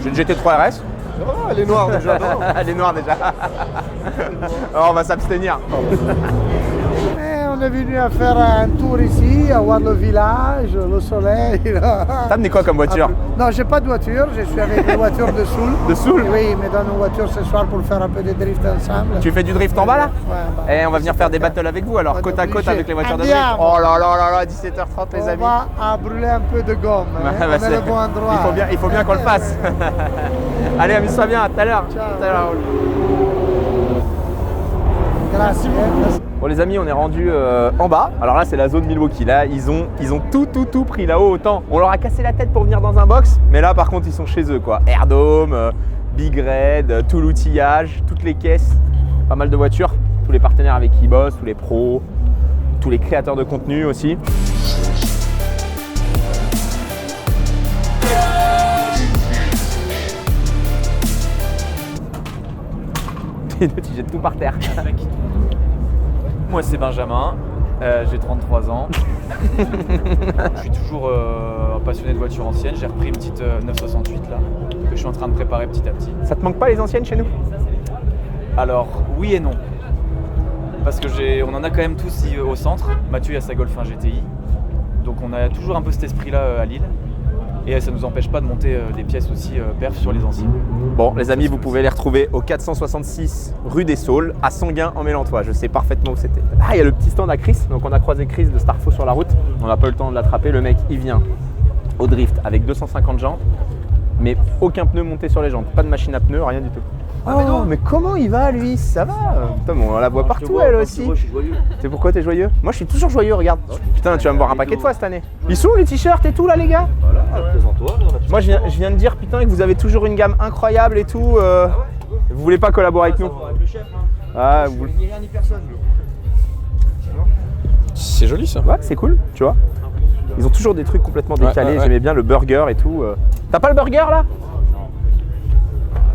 Speaker 1: J'ai une GT3 RS.
Speaker 5: Oh, elle est noire déjà. Non.
Speaker 1: Elle est noire déjà. Oh, on va s'abstenir.
Speaker 10: On est venu à faire un tour ici, à voir le village, le soleil.
Speaker 1: T'as amené quoi comme voiture?
Speaker 10: Non, j'ai pas de voiture, je suis avec une voiture de Soul.
Speaker 1: De Soul?
Speaker 10: Oui, mais dans une voiture ce soir pour faire un peu de drift ensemble.
Speaker 1: Tu fais du drift en bas là?
Speaker 10: Ouais, bah,
Speaker 1: Et on va venir faire des battles avec vous alors,
Speaker 10: On est
Speaker 1: côte à côte
Speaker 10: obligé.
Speaker 1: avec les voitures de
Speaker 10: Andiamo.
Speaker 1: drift. Oh là là là là, 17h30 les
Speaker 10: On
Speaker 1: amis.
Speaker 10: va à brûler un peu de gomme. Hein.
Speaker 1: Bah,
Speaker 10: On est
Speaker 1: c'est-
Speaker 10: le bon endroit.
Speaker 1: il faut bien qu'on le fasse. Allez, amuse-toi bien, à tout à l'heure.
Speaker 10: Ciao.
Speaker 1: Tout à l'heure.
Speaker 10: Grazie.
Speaker 1: Bon les amis, on est rendu en bas. Alors là c'est la zone Milwaukee. Là ils ont tout pris là-haut. Autant on leur a cassé la tête pour venir dans un box, mais là par contre ils sont chez eux quoi. Airdome, Big Red, tout l'outillage, toutes les caisses, pas mal de voitures, tous les partenaires avec qui ils bossent, tous les pros, tous les créateurs de contenu aussi. les deux, tu jettes tout par terre.
Speaker 11: Moi, c'est Benjamin. J'ai 33 ans. Je suis toujours passionné de voitures anciennes. J'ai repris une petite 968 là, que je suis en train de préparer petit à petit.
Speaker 1: Ça te manque pas les anciennes chez nous?
Speaker 11: Alors, oui et non. Parce que on en a quand même tous ici au centre. Mathieu, il a sa Golf 1 GTI. Donc on a toujours un peu cet esprit-là à Lille. Et ça ne nous empêche pas de monter des pièces aussi perf sur les anciens.
Speaker 1: Bon, les amis, vous pouvez les retrouver au 466 rue des Saules, à Sanguin en Mélantois. Je sais parfaitement où c'était. Ah, il y a le petit stand à Chris. Donc on a croisé Chris de Starfo sur la route. On n'a pas eu le temps de l'attraper. Le mec, il vient au drift avec 250 jantes, mais aucun pneu monté sur les jantes. Pas de machine à pneus, rien du tout. Oh, mais comment il va lui? Ça va? Putain, bon, on la voit partout elle aussi.
Speaker 12: Je suis joyeux.
Speaker 1: C'est pourquoi t'es joyeux? Moi je suis toujours joyeux, regarde. Putain, tu vas me voir un paquet de fois cette année. Ils sont où les t-shirts et tout là les gars?
Speaker 12: Voilà, présente-toi.
Speaker 1: Moi je viens de dire putain que vous avez toujours une gamme incroyable et tout. Vous voulez pas collaborer avec nous?
Speaker 12: Avec le chef, hein.
Speaker 1: Ah,
Speaker 12: Ni rien ni personne.
Speaker 2: C'est joli ça.
Speaker 1: Ouais, c'est cool, tu vois. Ils ont toujours des trucs complètement décalés.
Speaker 2: Ouais.
Speaker 1: J'aimais bien le burger et tout. T'as pas le burger là?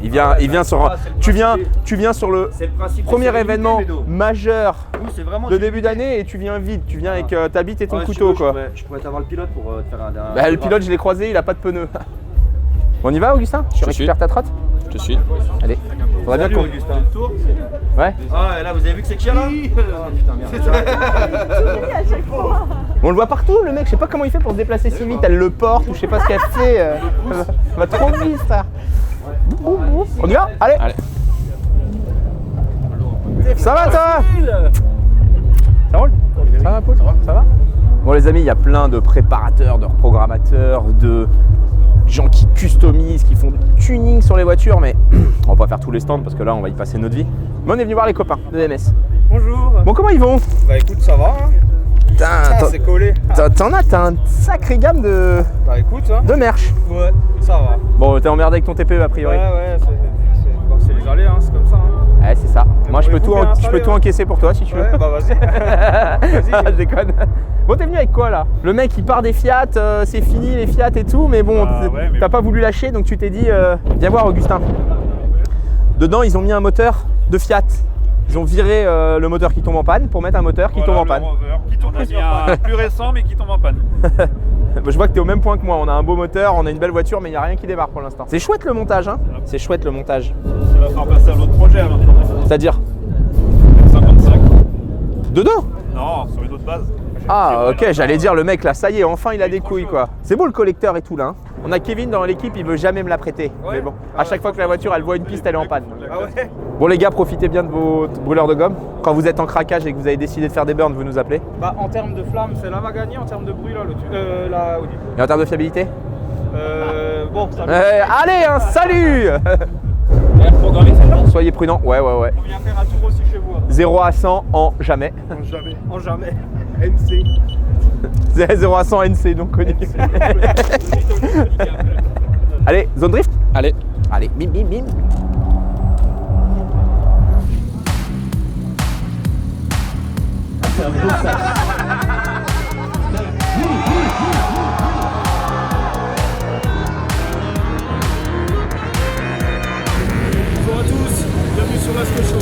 Speaker 1: Il vient sur. Tu viens sur le premier événement majeur de début d'année et tu viens vide. Tu viens avec ta bite et ton couteau quoi.
Speaker 12: Je pourrais t'avoir le pilote pour te faire un.
Speaker 1: Bah, le pilote, je l'ai croisé, il a pas de pneus. On y va, Augustin? Tu récupères ta trotte?
Speaker 2: Je te suis.
Speaker 1: Allez. Faudrait bien qu'on.
Speaker 12: Augustin.
Speaker 1: Ouais.
Speaker 12: Ah, et là, vous avez vu que c'est qui là? Putain, merde.
Speaker 1: On le voit partout, le mec. Je sais pas comment il fait pour se déplacer si vite. Elle le porte ou je sais pas ce qu'elle fait. Ça va trop vite, ça. On y va? Allez. Ça va toi? Ça roule? Ça va Paul? Ça va? Bon les amis, il y a plein de préparateurs, de reprogrammateurs, de gens qui customisent, qui font du tuning sur les voitures, mais on va pas faire tous les stands parce que là on va y passer notre vie. Mais on est venu voir les copains de MS.
Speaker 3: Bonjour.
Speaker 1: Bon, comment ils vont?
Speaker 3: Bah écoute, ça va. Hein.
Speaker 1: Putain,
Speaker 3: c'est collé.
Speaker 1: T'as un sacré gamme de.
Speaker 3: Bah écoute, hein.
Speaker 1: De merch.
Speaker 3: Ouais, ça va.
Speaker 1: Bon, t'es emmerdé avec ton TPE a priori.
Speaker 3: Ouais, c'est les allées, hein, c'est comme ça. Hein.
Speaker 1: Ouais, c'est ça. Moi, je peux tout encaisser pour toi si tu veux.
Speaker 3: Ouais, bah vas-y.
Speaker 1: Je déconne. Bon, t'es venu avec quoi là? Le mec il part des Fiat, c'est fini les Fiat et tout, mais bon, t'as pas voulu lâcher donc tu t'es dit, viens voir Augustin. Dedans, ils ont mis un moteur de Fiat. Ils ont viré le moteur qui tombe en panne pour mettre un moteur qui tombe en panne.
Speaker 13: Qui tombe un plus récent mais qui tombe en panne.
Speaker 1: Je vois que tu es au même point que moi, on a un beau moteur, on a une belle voiture mais il n'y a rien qui démarre pour l'instant. C'est chouette le montage hein. C'est chouette le montage.
Speaker 13: Ça va faire passer à l'autre projet maintenant.
Speaker 1: C'est-à-dire
Speaker 13: 55.
Speaker 1: Dedans?
Speaker 13: Non, sur une autre base.
Speaker 1: Ah ok, j'allais dire le mec là, ça y est, enfin il a des couilles quoi. C'est beau le collecteur et tout là. Hein. On a Kevin dans l'équipe, il veut jamais me la prêter. Mais bon, à chaque fois que la voiture elle voit une piste, elle est en panne.
Speaker 3: Ah ouais.
Speaker 1: Bon les gars, profitez bien de vos brûleurs de gomme. Quand vous êtes en craquage et que vous avez décidé de faire des burns, vous nous appelez.
Speaker 3: Bah en termes de flamme, c'est là va gagner, en termes de bruit là, la Audi.
Speaker 1: Et en termes de fiabilité?
Speaker 3: Bon, ça
Speaker 1: allez, un salut. Soyez prudents, ouais.
Speaker 3: On vient faire un tour aussi chez vous.
Speaker 1: 0 à 100 en jamais.
Speaker 3: En jamais. NC.
Speaker 1: 0 à 100 NC, donc connu. Allez, zone drift?
Speaker 2: Allez,
Speaker 1: bim bim bim.
Speaker 3: Bonjour à tous, bienvenue sur l'Asco Show.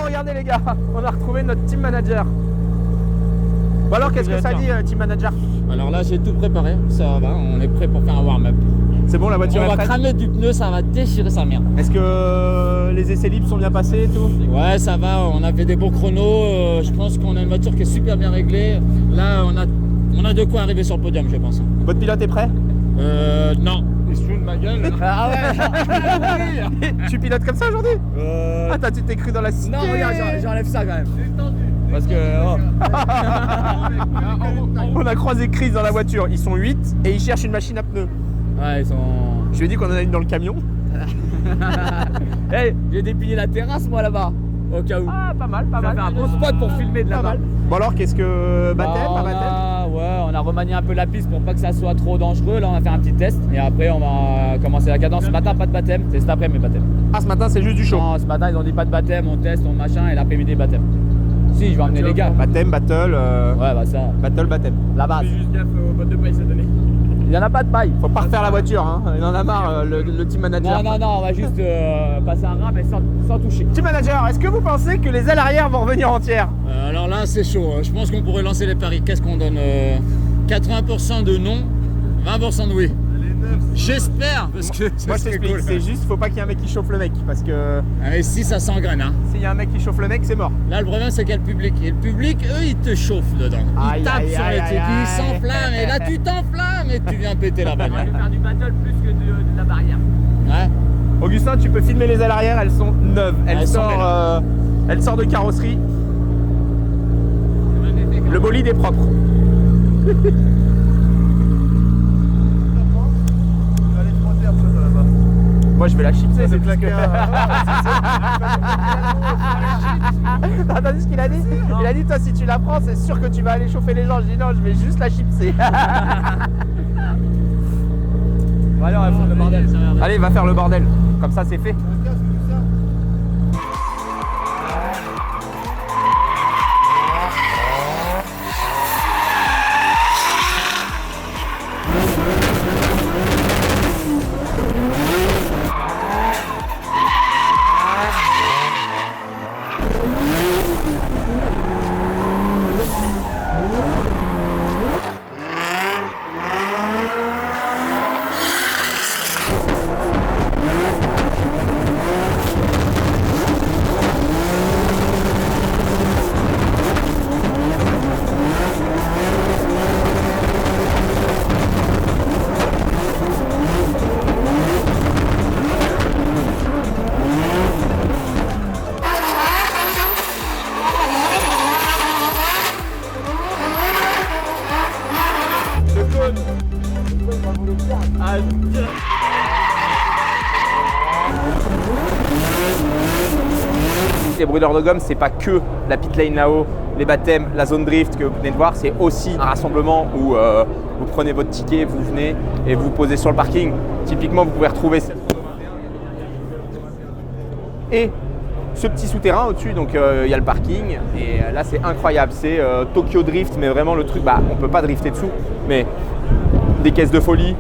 Speaker 1: Regardez les gars, on a retrouvé notre team manager. Bon alors qu'est-ce que ça dit team manager?
Speaker 14: Alors là j'ai tout préparé, ça va, on est prêt pour faire un warm-up.
Speaker 1: C'est bon la voiture
Speaker 14: on
Speaker 1: est
Speaker 14: va
Speaker 1: prête?
Speaker 14: cramer du pneu, ça va déchirer sa merde.
Speaker 1: Est-ce que les essais libres sont bien passés et tout?
Speaker 14: Ouais ça va, on a fait des bons chronos, je pense qu'on a une voiture qui est super bien réglée. Là on a de quoi arriver sur le podium je pense.
Speaker 1: Votre pilote est prêt?
Speaker 14: Non.
Speaker 3: Il se fout de ma gueule.
Speaker 1: Ah ouais. Tu pilotes comme ça aujourd'hui? Attends, tu t'es cru dans la cité.
Speaker 14: Non regarde, j'enlève ça quand même. Parce que...
Speaker 1: On a croisé Chris dans la voiture, ils sont 8 et ils cherchent une machine à pneus.
Speaker 14: Ouais ils sont...
Speaker 1: Je lui ai dit qu'on en a une dans le camion.
Speaker 14: Hey, j'ai dépilé la terrasse moi là-bas, au cas où.
Speaker 1: Ah, pas mal, pas
Speaker 14: Ça
Speaker 1: mal.
Speaker 14: fait un bon spot pour filmer de là-bas.
Speaker 1: Bon alors, qu'est-ce que baptême, pas baptême?
Speaker 14: On a remanié un peu la piste pour pas que ça soit trop dangereux. Là, on va faire un petit test et après, on va commencer la cadence. Ce matin, pas de baptême. C'est cet après-midi, baptême.
Speaker 1: Ah, ce matin, c'est juste du show.
Speaker 14: Non, ce matin, ils ont dit pas de baptême, on teste, on machin, et l'après-midi, baptême. Si, je vais emmener les gars.
Speaker 1: Baptême, battle.
Speaker 14: Ouais, bah ça.
Speaker 1: Battle, baptême. La base.
Speaker 14: Fais juste gaffe aux bottes de paille cette année.
Speaker 1: Il y en a pas de paille. Faut pas refaire la voiture, hein. Il en a marre, le team manager.
Speaker 14: Non, on va juste passer un rat, mais sans toucher.
Speaker 1: Team manager, est-ce que vous pensez que les ailes arrière vont revenir entières?
Speaker 14: Alors là, c'est chaud. Je pense qu'on pourrait lancer les paris. Qu'est-ce qu'on donne 80% de non, 20% de oui. J'espère, parce que
Speaker 1: moi je t'explique,
Speaker 14: cool.
Speaker 1: c'est juste, faut pas qu'il y ait un mec qui chauffe le mec, parce que...
Speaker 14: Et si ça s'engraine, hein.
Speaker 1: S'il y a un mec qui chauffe le mec, c'est mort.
Speaker 14: Là, le problème, c'est qu'il y a le public. Et le public, eux, ils te chauffent dedans. Ils tapent sur les trucs, ils s'enflamment. Et là, tu t'enflammes et tu viens péter la bagnole. On va faire du battle plus que de la barrière. Ouais.
Speaker 1: Augustin, tu peux filmer les ailes arrière, elles sont neuves. Elles sortent de carrosserie. Le bolide est propre. Moi je vais la chipser, c'est plus que... T'as entendu ce qu'il a dit? Il a dit toi si tu la prends c'est sûr que tu vas aller chauffer les gens. Je dis non, je vais juste la chipser.
Speaker 14: Allez, on va faire le bordel.
Speaker 1: Allez, va faire le bordel. Comme ça c'est fait. Les brûleurs de gomme, c'est pas que la pit lane là-haut, les baptêmes, la zone drift que vous venez de voir, c'est aussi un rassemblement où vous prenez votre ticket, vous venez et vous posez sur le parking. Typiquement, vous pouvez retrouver et ce petit souterrain au-dessus, donc il y a le parking et là c'est incroyable, c'est Tokyo Drift, mais vraiment le truc, on peut pas drifter dessous, mais des caisses de folie,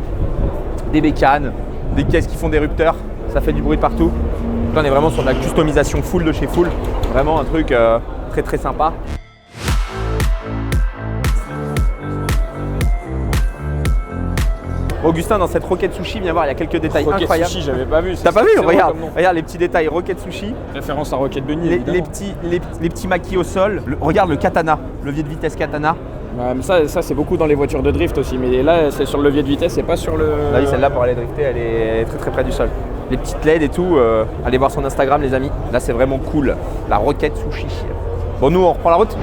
Speaker 1: des bécanes, des caisses qui font des rupteurs, ça fait du bruit de partout. Là, on est vraiment sur de la customisation full de chez Full, vraiment un truc très très sympa. Augustin, dans cette Rocket Sushi, viens voir, il y a quelques détails
Speaker 2: Rocket
Speaker 1: incroyables.
Speaker 2: Sushi, j'avais pas vu.
Speaker 1: T'as pas vu? Regarde les petits détails Rocket Sushi.
Speaker 2: Référence à Rocket Bunny,
Speaker 1: les petits maquis au sol. Regarde le katana, levier de vitesse katana.
Speaker 2: Ouais, mais ça c'est beaucoup dans les voitures de drift aussi, mais là c'est sur le levier de vitesse, c'est pas sur le...
Speaker 1: Là, oui, celle-là pour aller drifter, elle est très très près du sol. Les petites LED et tout, allez voir son Instagram les amis. Là c'est vraiment cool, la Rocket Sushi. Bon, nous on reprend la route.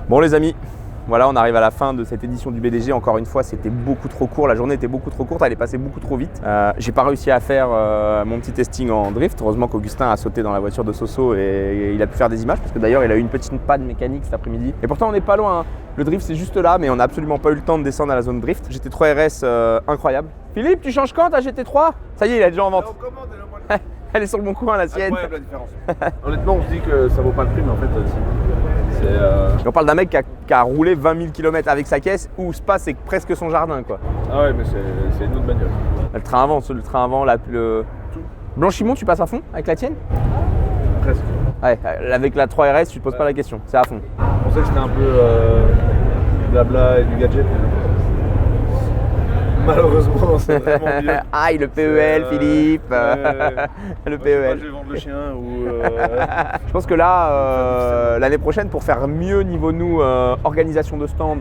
Speaker 1: Bon les amis, voilà on arrive à la fin de cette édition du BDG. Encore une fois c'était beaucoup trop court, la journée était beaucoup trop courte, elle est passée beaucoup trop vite. J'ai pas réussi à faire mon petit testing en drift. Heureusement qu'Augustin a sauté dans la voiture de Soso et il a pu faire des images parce que d'ailleurs il a eu une petite panne mécanique cet après-midi. Et pourtant on n'est pas loin, hein. Le drift c'est juste là mais on n'a absolument pas eu le temps de descendre à la zone drift. GT3 RS incroyable. Philippe, tu changes quand ta GT3? Ça y est, il est déjà en vente. Elle est sur le bon coin, la sienne.
Speaker 5: Incroyable la différence. Honnêtement, on se dit que ça vaut pas le prix, mais en fait, si.
Speaker 1: On parle d'un mec qui a roulé 20 000 km avec sa caisse, où Spa c'est presque son jardin quoi.
Speaker 5: Ah ouais, mais c'est une autre bagnole.
Speaker 1: Le train avant, le Blanchimont, tu passes à fond avec la tienne?
Speaker 5: Presque.
Speaker 1: Ouais, avec la 3RS, tu te poses pas la question, c'est à fond.
Speaker 5: Je pensais que c'était un peu blabla et du gadget. Malheureusement, c'est vraiment mieux.
Speaker 1: Aïe, le PEL, Philippe. Le PEL.
Speaker 5: Je vais vendre le chien ou.
Speaker 1: Je pense que là, l'année prochaine, pour faire mieux niveau nous, organisation de stand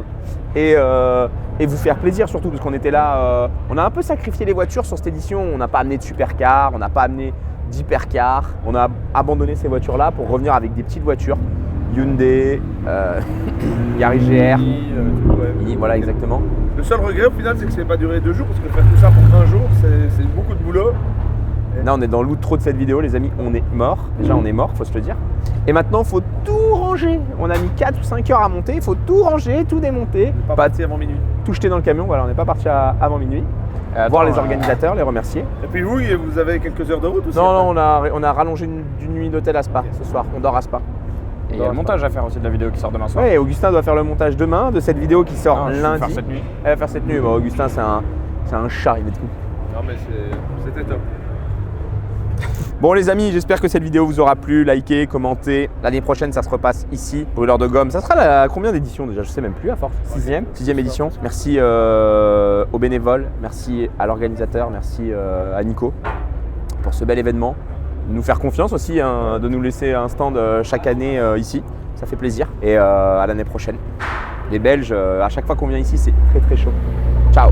Speaker 1: et vous faire plaisir surtout, parce qu'on était là, on a un peu sacrifié les voitures sur cette édition. On n'a pas amené de supercar, on n'a pas amené d'hypercar. On a abandonné ces voitures-là pour revenir avec des petites voitures. Hyundai, Yaris GR, voilà exactement.
Speaker 5: Le seul regret au final, c'est que ça n'a pas duré 2 jours, parce que faire tout ça pour 1 jour, c'est beaucoup de boulot.
Speaker 1: Là, on est dans l'outro de cette vidéo, les amis, on est mort. Déjà, on est mort, faut se le dire. Et maintenant, il faut tout ranger. On a mis 4 ou 5 heures à monter, il faut tout ranger, tout démonter.
Speaker 5: On n'est pas parti avant minuit.
Speaker 1: Tout jeter dans le camion, voilà, on n'est pas parti avant minuit. Voir les organisateurs, les remercier.
Speaker 5: Et puis vous avez quelques heures de route aussi?
Speaker 1: Non, on a rallongé d'une nuit d'hôtel à Spa ce soir, on dort à Spa.
Speaker 2: Et il y a le montage à faire aussi de la vidéo qui sort demain soir.
Speaker 1: Ouais, Augustin doit faire le montage demain de cette vidéo qui sort lundi.
Speaker 2: Je vais faire cette nuit.
Speaker 1: Elle va faire cette nuit. Bon, Augustin, c'est un chat, il met tout.
Speaker 5: Non, mais c'était top.
Speaker 1: Bon les amis, j'espère que cette vidéo vous aura plu. Likez, commentez. L'année prochaine, ça se repasse ici, Brûleur de gomme. Ça sera la combien d'éditions déjà? Je sais même plus à force. 6e édition. Merci aux bénévoles, merci à l'organisateur, merci à Nico pour ce bel événement. De nous faire confiance aussi, hein, de nous laisser un stand chaque année ici. Ça fait plaisir. Et à l'année prochaine. Les Belges, à chaque fois qu'on vient ici, c'est très très chaud. Ciao.